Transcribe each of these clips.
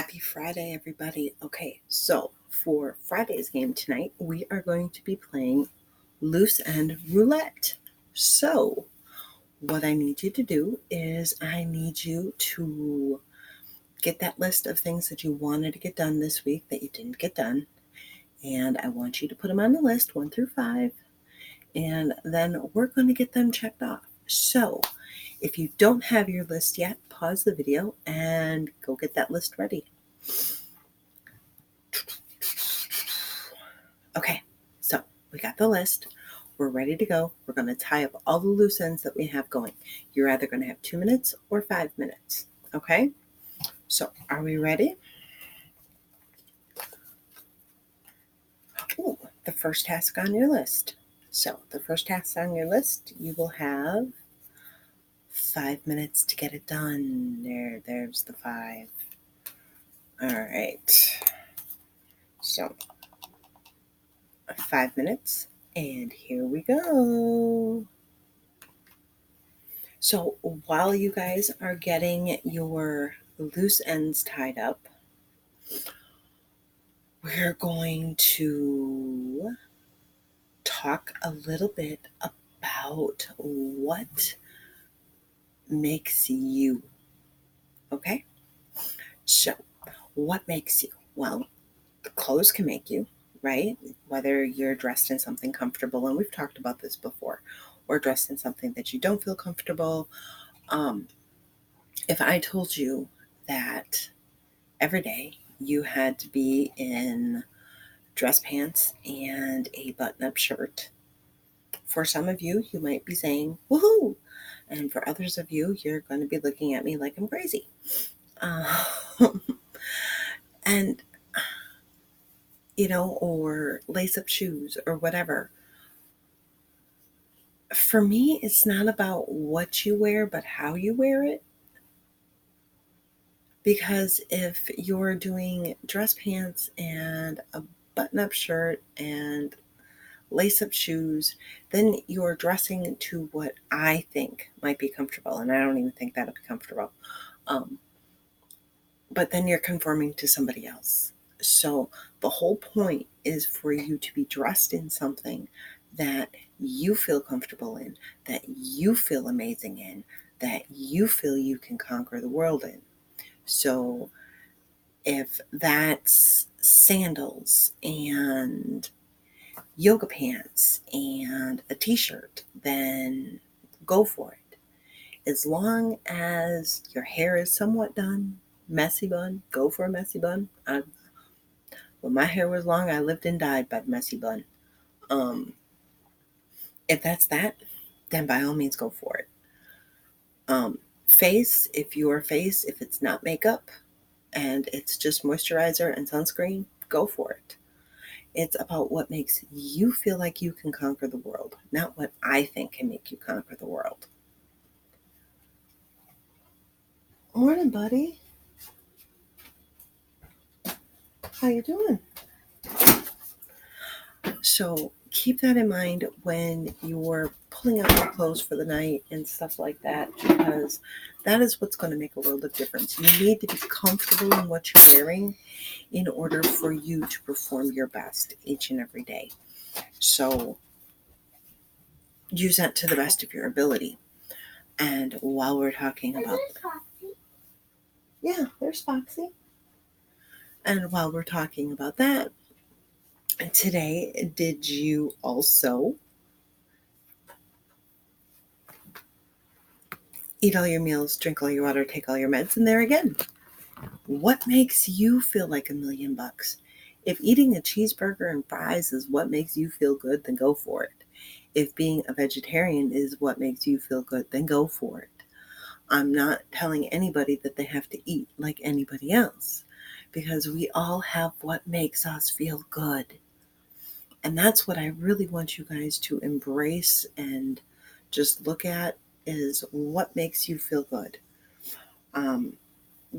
Happy Friday, everybody. Okay, so for Friday's game tonight, we are going to be playing Loose End Roulette. So, what I need you to do is I need you to get that list of things that you wanted to get done this week that you didn't get done. And I want you to put them on the list 1 through 5. And then we're going to get them checked off. So, if you don't have your list yet, pause the video and go get that list ready. Okay, so we got the list. We're ready to go. We're going to tie up all the loose ends that we have going. You're either going to have 2 minutes or 5 minutes. Okay, so are we ready? Ooh, the first task on your list. So the first task on your list, you will have 5 minutes to get it done. There's the 5. All right. So 5 minutes, and here we go. So while you guys are getting your loose ends tied up, we're going to talk a little bit about what makes you. Okay? So, what makes you? Well, clothes can make you, right? Whether you're dressed in something comfortable, and we've talked about this before, or dressed in something that you don't feel comfortable. If I told you that every day you had to be in dress pants and a button-up shirt, for some of you, you might be saying, woohoo! And for others of you, you're going to be looking at me like I'm crazy. And, or lace-up shoes or whatever. For me, it's not about what you wear, but how you wear it. Because if you're doing dress pants and a button-up shirt and lace-up shoes, then you're dressing to what I think might be comfortable, and I don't even think that'll be comfortable. But then you're conforming to somebody else. So the whole point is for you to be dressed in something that you feel comfortable in, that you feel amazing in, that you feel you can conquer the world in. So if that's sandals and yoga pants and a t-shirt, then go for it. As long as your hair is somewhat done, messy bun, go for a messy bun. When my hair was long, I lived and died by the messy bun. If that's that, then by all means go for it. Face, if it's not makeup and it's just moisturizer and sunscreen, go for it. It's about what makes you feel like you can conquer the world, not what I think can make you conquer the world. Morning, buddy. How you doing? So keep that in mind when you're pulling out your clothes for the night and stuff like that, because that is what's going to make a world of difference. You need to be comfortable in what you're wearing in order for you to perform your best each and every day. So use that to the best of your ability. And while we're talking about... Yeah, there's Foxy. And while we're talking about that, today, did you also eat all your meals, drink all your water, take all your meds? And there again, what makes you feel like $1,000,000? If eating a cheeseburger and fries is what makes you feel good, then go for it. If being a vegetarian is what makes you feel good, then go for it. I'm not telling anybody that they have to eat like anybody else, because we all have what makes us feel good. And that's what I really want you guys to embrace and just look at, is what makes you feel good.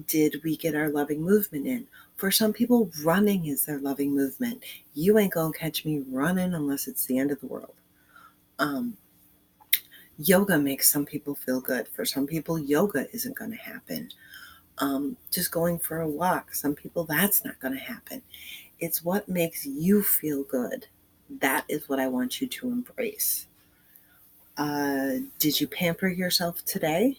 Did we get our loving movement in? For some people, running is their loving movement. You ain't gonna catch me running unless it's the end of the world. Yoga makes some people feel good. For some people, yoga isn't going to happen. Just going for a walk. Some people, that's not going to happen. It's what makes you feel good. That is what I want you to embrace. Did you pamper yourself today?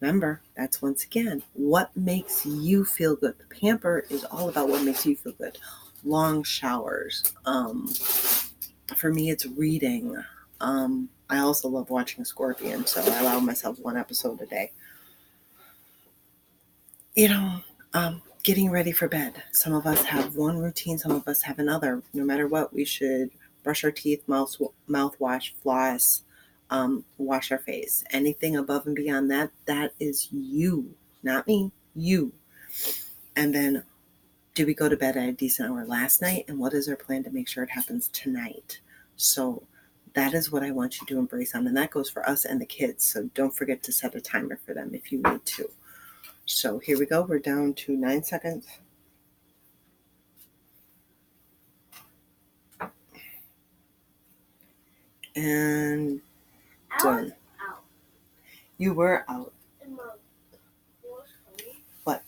Remember, that's once again what makes you feel good. The pamper is all about what makes you feel good. Long showers. For me, it's reading. I also love watching Scorpion, so I allow myself one episode a day. Getting ready for bed. Some of us have one routine, some of us have another. No matter what, we should brush our teeth, mouthwash, floss, wash our face. Anything above and beyond that, that is you, not me, you. And then, did we go to bed at a decent hour last night? And what is our plan to make sure it happens tonight? So that is what I want you to embrace on. And that goes for us and the kids. So don't forget to set a timer for them if you need to. So here we go. We're down to 9 seconds. And done. Out. You were out. What?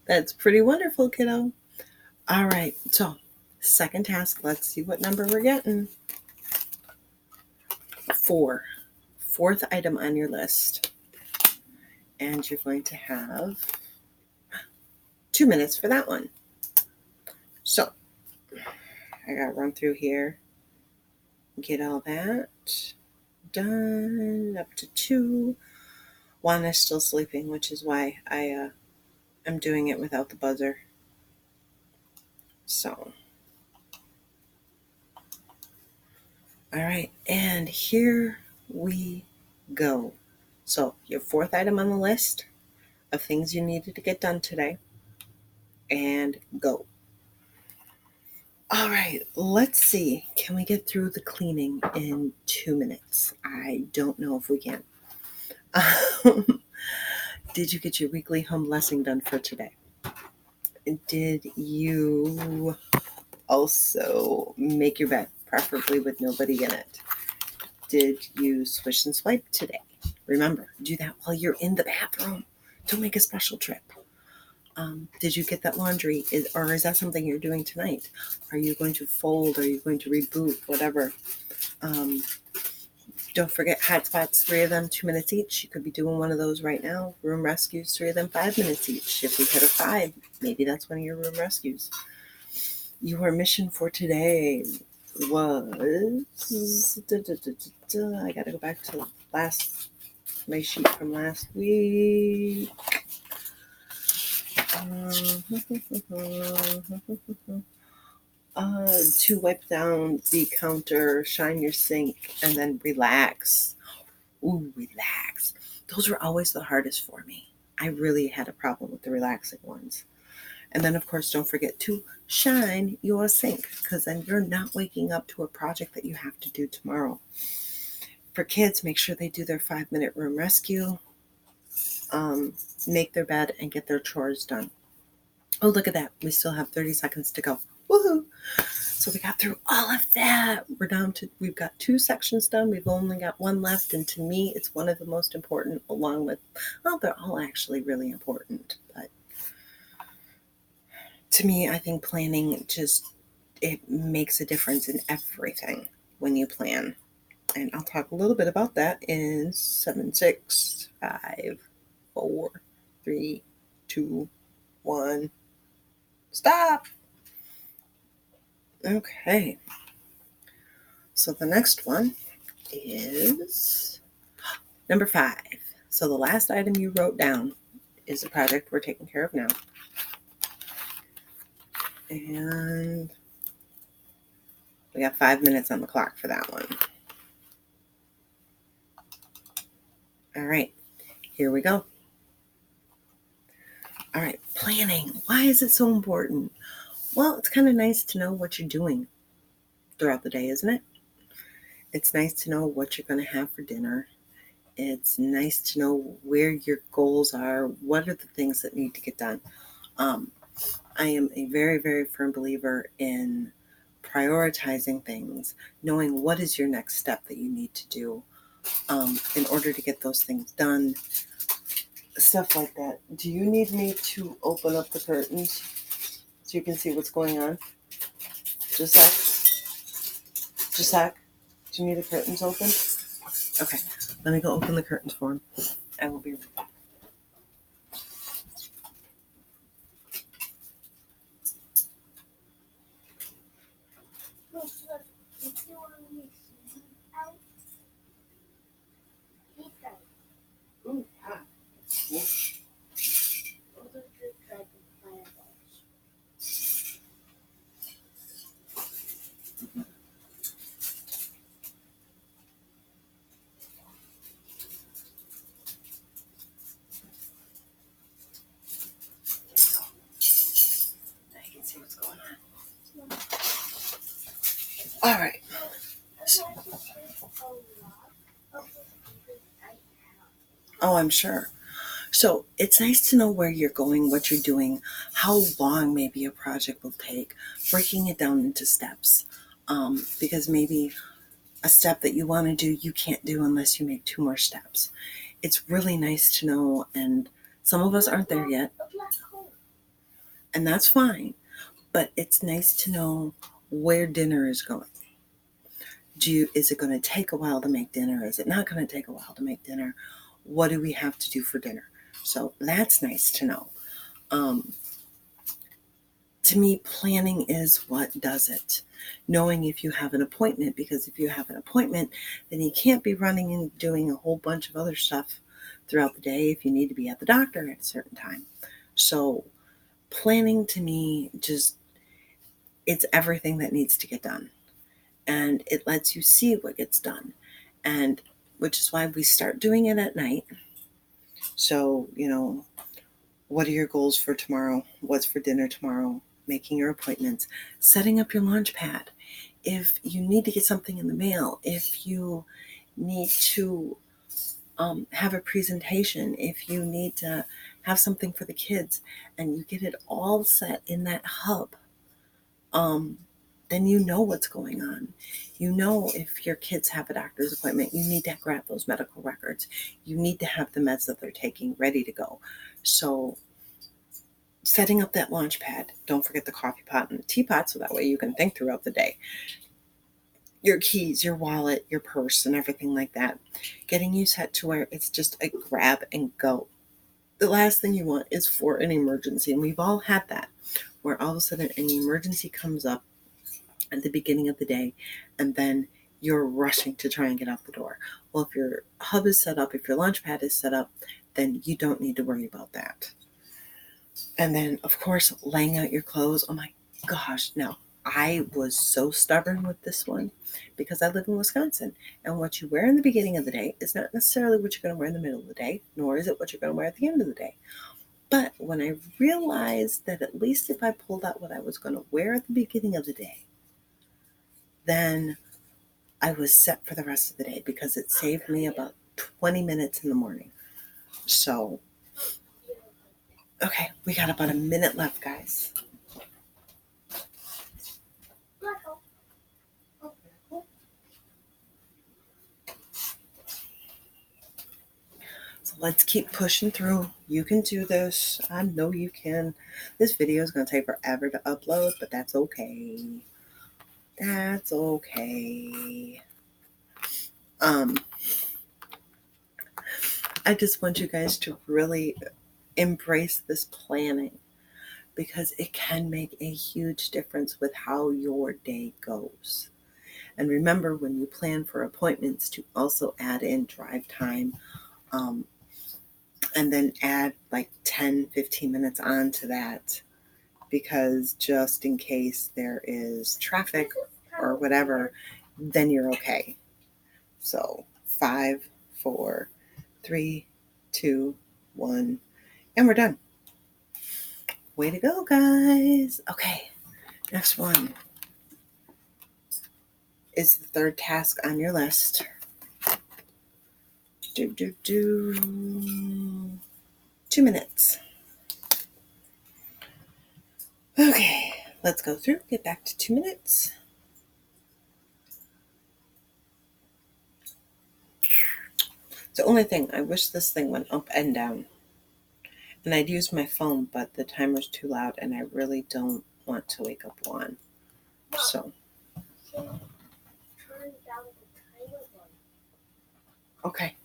That's pretty wonderful, kiddo. All right. So, second task. Let's see what number we're getting. 4. Fourth item on your list. And you're going to have 2 minutes for that one. So, I got to run through here. Get all that done. Up to 2. Juana's still sleeping, which is why I am doing it without the buzzer. So, all right, and here we go. So, your fourth item on the list of things you needed to get done today, and go. All right, let's see. Can we get through the cleaning in 2 minutes? I don't know if we can. Did you get your weekly home blessing done for today? Did you also make your bed, preferably with nobody in it? Did you swish and swipe today? Remember, do that while you're in the bathroom. Don't make a special trip. Did you get that laundry? Or is that something you're doing tonight? Are you going to fold? Are you going to reboot? Whatever. Don't forget hot spots, 3 of them, 2 minutes each. You could be doing one of those right now. Room rescues, 3 of them, 5 minutes each. If we hit a 5, maybe that's one of your room rescues. Your mission for today was... I gotta go back to my sheet from last week. To wipe down the counter, shine your sink, and then relax. Ooh, relax. Those were always the hardest for me. I really had a problem with the relaxing ones. And then, of course, don't forget to shine your sink, because then you're not waking up to a project that you have to do tomorrow. For kids, make sure they do their 5-minute room rescue, make their bed, and get their chores done. Oh, look at that. We still have 30 seconds to go. Woohoo! So we got through all of that. We've got 2 sections done. We've only got 1 left. And to me, it's one of the most important, along with, well, they're all actually really important. But to me, I think planning it makes a difference in everything when you plan. And I'll talk a little bit about that in 7, 6, 5, 4, 3, 2, 1. Stop. Okay. So the next one is number 5. So the last item you wrote down is a project we're taking care of now. And we got 5 minutes on the clock for that one. All right, here we go. All right, planning. Why is it so important? Well, it's kind of nice to know what you're doing throughout the day, isn't it? It's nice to know what you're going to have for dinner. It's nice to know where your goals are. What are the things that need to get done? I am a very, very firm believer in prioritizing things, knowing what is your next step that you need to do. in order to get those things done, stuff like that. Do you need me to open up the curtains so you can see what's going on? Just a sec. Just a sec. Do you need the curtains open? Okay, let me go open the curtains for him. I will be right back. Ooh, hot. Now you can see what's going on. All right. Oh, I'm sure. So it's nice to know where you're going, what you're doing, how long maybe a project will take, breaking it down into steps. Because maybe a step that you want to do, you can't do unless you make 2 more steps. It's really nice to know, and some of us aren't there yet, and that's fine. But it's nice to know where dinner is going. Is it going to take a while to make dinner? Is it not going to take a while to make dinner? What do we have to do for dinner? So that's nice to know. To me, planning is what does it. Knowing if you have an appointment, because if you have an appointment, then you can't be running and doing a whole bunch of other stuff throughout the day if you need to be at the doctor at a certain time. So planning to me it's everything that needs to get done. And it lets you see what gets done. And which is why we start doing it at night. So, what are your goals for tomorrow? What's for dinner tomorrow? Making your appointments, setting up your launch pad. If you need to get something in the mail, if you need to have a presentation, if you need to have something for the kids, and you get it all set in that hub, then you know what's going on. You know if your kids have a doctor's appointment, you need to grab those medical records. You need to have the meds that they're taking ready to go. So setting up that launch pad, don't forget the coffee pot and the teapot so that way you can think throughout the day. Your keys, your wallet, your purse, and everything like that. Getting you set to where it's just a grab and go. The last thing you want is for an emergency, and we've all had that, where all of a sudden an emergency comes up at the beginning of the day, and then you're rushing to try and get out the door. Well, if your hub is set up, if your launch pad is set up, then you don't need to worry about that. And then, of course, laying out your clothes. Oh my gosh, no. I was so stubborn with this one because I live in Wisconsin. And what you wear in the beginning of the day is not necessarily what you're going to wear in the middle of the day, nor is it what you're going to wear at the end of the day. But when I realized that at least if I pulled out what I was going to wear at the beginning of the day, then I was set for the rest of the day because it saved me about 20 minutes in the morning. So, okay, we got about a minute left, guys. So let's keep pushing through. You can do this. I know you can. This video is going to take forever to upload, but that's okay. That's okay. I just want you guys to really embrace this planning because it can make a huge difference with how your day goes. And remember, when you plan for appointments, to also add in drive time, and then add like 10-15 minutes onto that, because just in case there is traffic or whatever, then you're okay. So 5, 4, 3, 2, 1, and we're done. Way to go, guys. Okay, next one is the third task on your list. 2 minutes. Okay, let's go through, get back to 2 minutes. The only thing, I wish this thing went up and down. And I'd use my phone, but the timer's too loud and I really don't want to wake up Juan. So. Okay.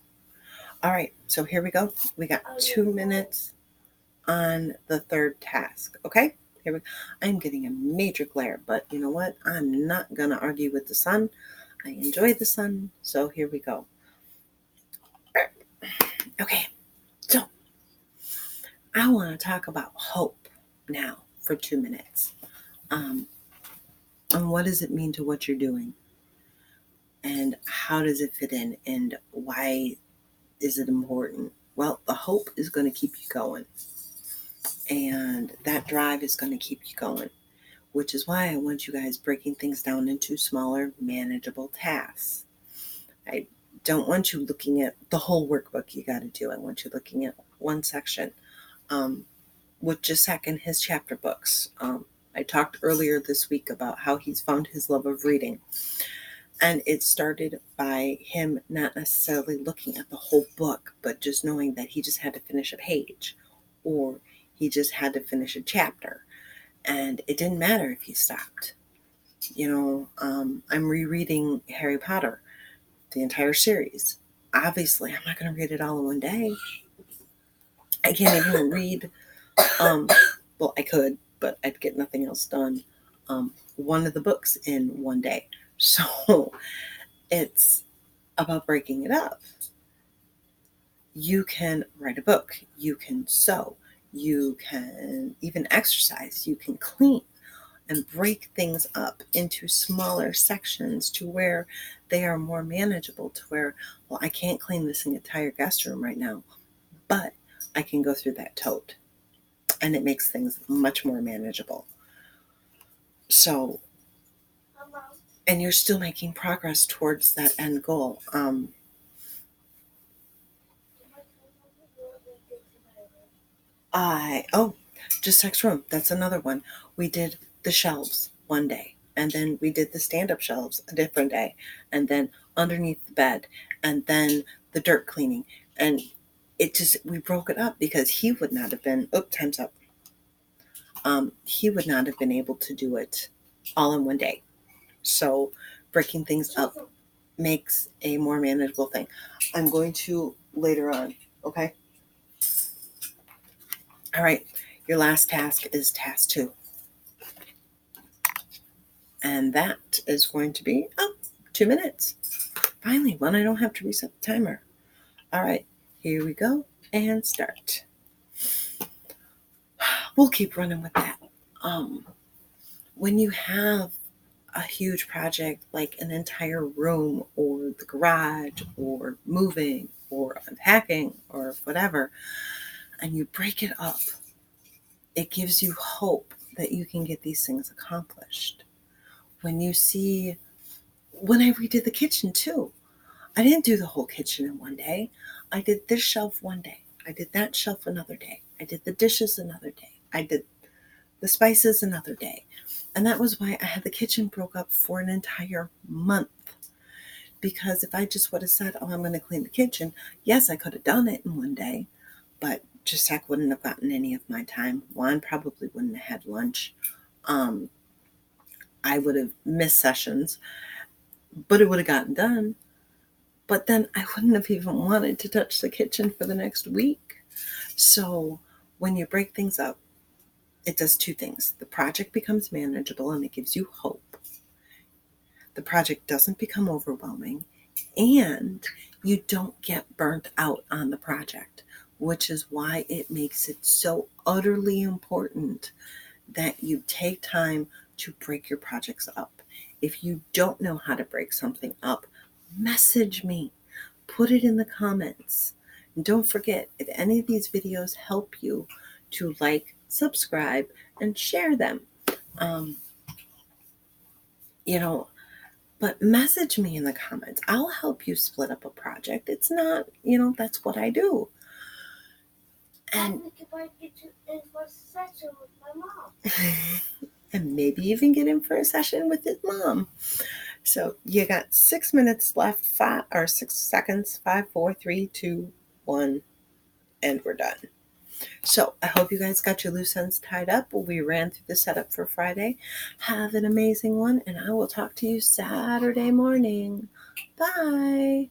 All right. So here we go. We got 2 minutes on the third task. Okay. Here we go. I'm getting a major glare, but you know what? I'm not going to argue with the sun. I enjoy the sun. So here we go. Okay. So I want to talk about hope now for 2 minutes. And what does it mean to what you're doing? And how does it fit in? And why is it important? Well, the hope is going to keep you going. And that drive is going to keep you going, which is why I want you guys breaking things down into smaller, manageable tasks. I don't want you looking at the whole workbook you got to do. I want you looking at one section. With Jacek and his chapter books. I talked earlier this week about how he's found his love of reading. And it started by him not necessarily looking at the whole book, but just knowing that he just had to finish a page or he just had to finish a chapter. And it didn't matter if he stopped. I'm rereading Harry Potter, the entire series. Obviously, I'm not going to read it all in one day. I can't even read, well, I could, but I'd get nothing else done. One of the books in one day. So it's about breaking it up. You can write a book, you can sew, you can even exercise, you can clean, and break things up into smaller sections to where they are more manageable, to where, well, I can't clean this entire guest room right now, but I can go through that tote. And it makes things much more manageable. So, and you're still making progress towards that end goal. Just sex room. That's another one. We did the shelves one day, and then we did the stand-up shelves a different day, and then underneath the bed, and then the dirt cleaning. And we broke it up because he would not have been, time's up. He would not have been able to do it all in one day. So breaking things up makes a more manageable thing. I'm going to later on, okay? All right, your last task is task 2. And that is going to be 2 minutes. Finally, one I don't have to reset the timer. All right, here we go and start. We'll keep running with that. When you have a huge project like an entire room or the garage or moving or unpacking or whatever, and you break it up, it gives you hope that you can get these things accomplished. When I redid the kitchen too, I didn't do the whole kitchen in one day. I did this shelf one day. I did that shelf another day. I did the dishes another day. I did the spices another day. And that was why I had the kitchen broke up for an entire month. Because if I just would have said, I'm going to clean the kitchen, yes, I could have done it in one day, but Jacek wouldn't have gotten any of my time. Juan probably wouldn't have had lunch. I would have missed sessions, but it would have gotten done. But then I wouldn't have even wanted to touch the kitchen for the next week. So when you break things up, it does 2 things. The project becomes manageable and it gives you hope. The project doesn't become overwhelming, and you don't get burnt out on the project, which is why it makes it so utterly important that you take time to break your projects up. If you don't know how to break something up, message me. Put it in the comments. And don't forget, if any of these videos help you, to like, subscribe, and share them. But message me in the comments. I'll help you split up a project. It's not, that's what I do. And and maybe even get in for a session with his mom. So you got 6 minutes left, 6 seconds, 5, 4, 3, 2, 1, and we're done. So I hope you guys got your loose ends tied up. We ran through the setup for Friday. Have an amazing one, and I will talk to you Saturday morning. Bye.